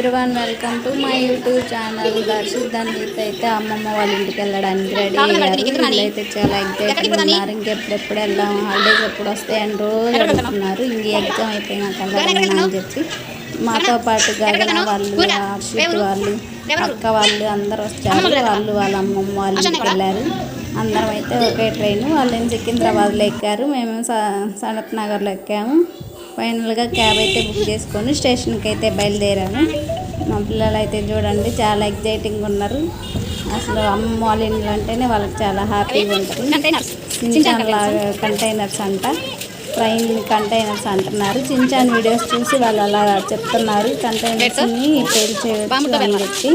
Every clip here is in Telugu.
Everyone, welcome to my YouTube channel. Darshith Dhanvith అయితే అమ్మమ్మ వాళ్ళ ఇంటికి వెళ్ళడానికి రెడీ అయ్యారు. వీళ్ళైతే చాలా ఎగ్జైటింగ్ ఉన్నారు. ఇంకెప్పుడెప్పుడు వెళ్దాం, హాలిడేస్ ఎప్పుడు వస్తాయని రోజు అడుగుతున్నారు. ఇంక ఎగ్జామ్ అయిపోయినాక వెళ్ళాలని అని చెప్పి మాతో పాటు గగన వాళ్ళు, హర్షిత్ వాళ్ళు, అక్క వాళ్ళు అందరూ వచ్చారు. వాళ్ళు వాళ్ళ అమ్మమ్మ వాళ్ళ ఇంటికి వెళ్ళారు. అందరం అయితే ఒకే ట్రైన్. వాళ్ళని సికింద్రాబాద్లో ఎక్కారు, మేము సనత్ నగర్లో ఎక్కాము. ఫైనల్గా క్యాబ్ అయితే బుక్ చేసుకొని స్టేషన్కి అయితే బయలుదేరాము. మా పిల్లలు అయితే చూడండి చాలా ఎగ్జైటింగ్గా ఉన్నారు. అసలు అమ్మమ్మ వాళ్ళ ఇంట్లో అంటేనే వాళ్ళకి చాలా హ్యాపీగా ఉంటుంది. చించాన్ లాగా కంటైనర్స్ అంట, ట్రైన్ కంటైనర్స్ అంటున్నారు. చించాన్ వీడియోస్ చూసి వాళ్ళు అలా చెప్తున్నారు కంటైనర్స్ని పేల్చేయచ్చు అని చెప్పి.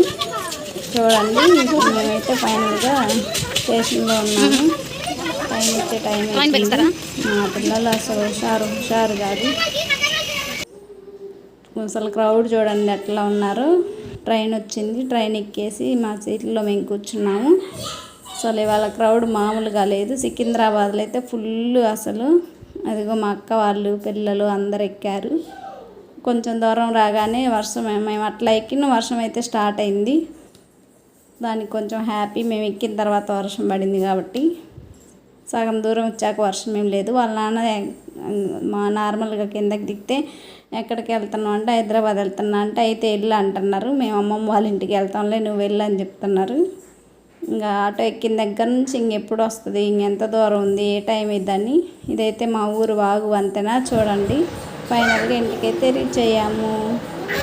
చూడండి మేమైతే ఫైనల్గా స్టేషన్లో ఉన్నాము. టైం ఇచ్చే టైం అయిపోయింది. మా పిల్లలు అసలు హుషారు కాదు. అసలు క్రౌడ్ చూడండి ఎట్లా ఉన్నారు. ట్రైన్ వచ్చింది, ట్రైన్ ఎక్కేసి మా సీట్లో మేము కూర్చున్నాము. అసలు ఇవాళ క్రౌడ్ మామూలుగా లేదు. సికింద్రాబాద్లో అయితే ఫుల్ అసలు. అదిగో మా అక్క వాళ్ళు పిల్లలు అందరు ఎక్కారు. కొంచెం దూరం రాగానే వర్షం, మేము అట్లా ఎక్కిన వర్షం అయితే స్టార్ట్ అయింది. దానికి కొంచెం హ్యాపీ, మేము ఎక్కిన తర్వాత వర్షం పడింది కాబట్టి. సగం దూరం వచ్చాక వర్షం ఏం లేదు. వాళ్ళ నాన్న మా నార్మల్గా కిందకి దిగితే ఎక్కడికి వెళ్తున్నావు అంటే హైదరాబాద్ వెళ్తున్నా అంటే అయితే వెళ్ళు అంటున్నారు. మేము అమ్మమ్మ వాళ్ళ ఇంటికి వెళ్తాంలే, నువ్వు వెళ్ళు అని చెప్తున్నారు. ఇంకా ఆటో ఎక్కిన దగ్గర నుంచి ఇంకెప్పుడు వస్తుంది, ఇంకెంత దూరం ఉంది, ఏ టైం ఇద్దని. ఇదైతే మా ఊరు వాగు వంతెన చూడండి. ఫైనల్గా ఇంటికైతే రీచ్ అయ్యాము.